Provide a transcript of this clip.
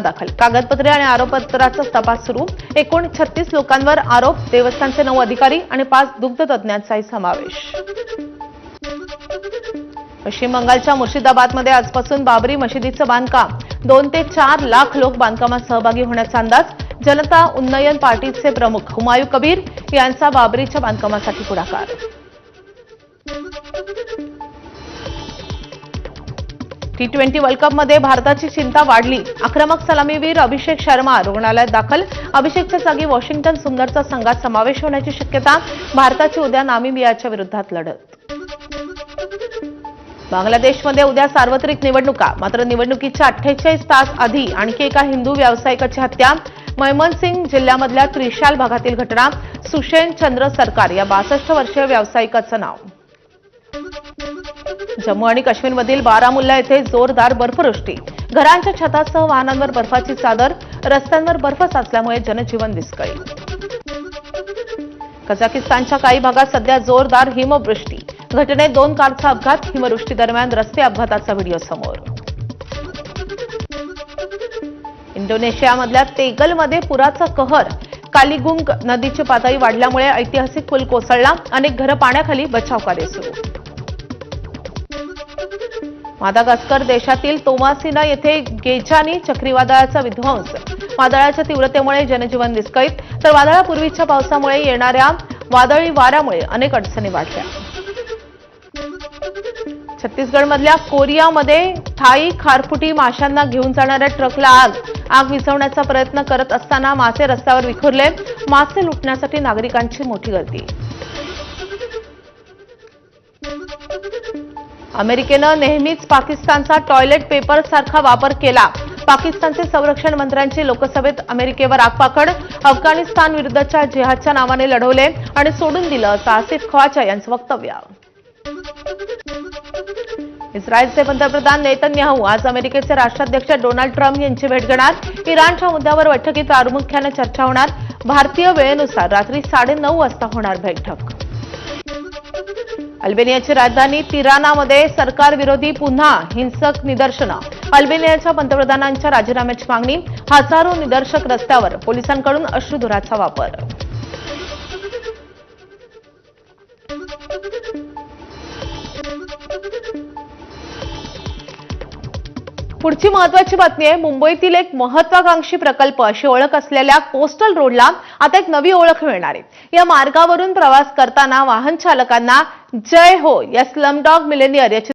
दाखल कागदपत्रे आणि आरोपपत्राचा तपास सुरू। एकूण 36 लोकांवर आरोप, देवस्थानचे 9 अधिकारी आणि 5 दुग्ध तज्ञांचाही समावेश। पश्चिम बंगालच्या मुर्शिदाबादमध्ये आजपासून बाबरी मशिदीचं बांधकाम 2 ते 4 लाख लोक बांधकामात सहभागी होण्याचा अंदाज। जनता उन्नयन पार्टीचे प्रमुख हुमायूं कबीर यांचा बाबरीच्या बांधकामासाठी पुढाकार। T20 वर्ल्ड कपमध्ये भारताची चिंता वाढली। आक्रमक सलामीवीर अभिषेक शर्मा रुग्णालयात दाखल। अभिषेकच्या जागी वॉशिंग्टन सुंदरचा संघात समावेश होण्याची शक्यता। भारताची उद्या नामिबियाच्या विरुद्धात लढत। बांगलादेशमध्ये उद्या सार्वत्रिक निवडणुका, मात्र निवडणुकीच्या 48 तास आधी आणखी एका हिंदू व्यावसायिकाची हत्या। मैमनसिंग जिल्ह्यामधल्या त्रिशाल भागातील घटना। सुषेन चंद्र सरकार या 62 वर्षीय व्यावसायिकाचं नाव। जम्मू आणि काश्मीरमधील बारामुल्ला येथे जोरदार बर्फवृष्टी। घरांच्या छतासह वाहनांवर बर्फाची चादर। रस्त्यांवर बर्फ साचल्यामुळे जनजीवन विस्कळीत। कझाकिस्तानच्या काही भागात सध्या जोरदार हिमवृष्टी। घटनेत 2 कारचा अपघात। हिमवृष्टी दरम्यान रस्ते अपघाताचा व्हिडिओ समोर। इंडोनेशियामधल्या तेगलमध्ये पुराचा कहर। कालीगुंग नदीची पातळी वाढल्यामुळे ऐतिहासिक पूल कोसळला। अनेक घरं पाण्याखाली, बचाव कार्य सुरू। मादागास्कर देशातील तोमासिना येथे गेजानी चक्रीवादळाचा विध्वंस। वादळाच्या तीव्रतेमुळे जनजीवन विस्कळीत, तर वादळापूर्वीच्या पावसामुळे येणाऱ्या वादळी वाऱ्यामुळे अनेक अडचणी वाढल्या। छत्तीसगडमधल्या कोरियामध्ये थाई खारफुटी माशांना घेऊन जाणाऱ्या ट्रकला आग विझवण्याचा प्रयत्न करत असताना मासे रस्त्यावर विखुरले। मासे लुटण्यासाठी नागरिकांची मोठी गर्दी। अमेरिकेनं नेहमीच पाकिस्तानचा टॉयलेट पेपर सारखा वापर केला। पाकिस्तानचे संरक्षण मंत्र्यांची लोकसभेत अमेरिकेवर आगपाखड। अफगाणिस्तान विरुद्धच्या जिहादच्या नावाने लढवले आणि सोडून दिलं, असं आसिफ ख्वाजा यांचं वक्तव्य। इस्रायलचे पंतप्रधान नेतन्याहू आज अमेरिकेचे राष्ट्राध्यक्ष डोनाल्ड ट्रम्प यांची भेट घेणार। इराणच्या मुद्द्यावर बैठकीत प्रामुख्याने चर्चा होणार। भारतीय वेळेनुसार रात्री 9:30 वाजता होणार बैठक। अल्बेनियाची राजधानी तिरानामध्ये सरकारविरोधी पुन्हा हिंसक निदर्शनं। अल्बेनियाच्या पंतप्रधानांच्या राजीनाम्याची मागणी। हजारो निदर्शक रस्त्यावर। पोलिसांकडून अश्रुधुराचा वापर। पुढची महत्त्वाची बातमी आहे। मुंबईतील एक महत्त्वाकांक्षी प्रकल्प अशी ओळख असलेल्या कोस्टल रोडला आता एक नवी ओळख मिळणार आहे। या मार्गावरून प्रवास करताना वाहन चालकांना जय हो या स्लमडॉग मिलेनियर याची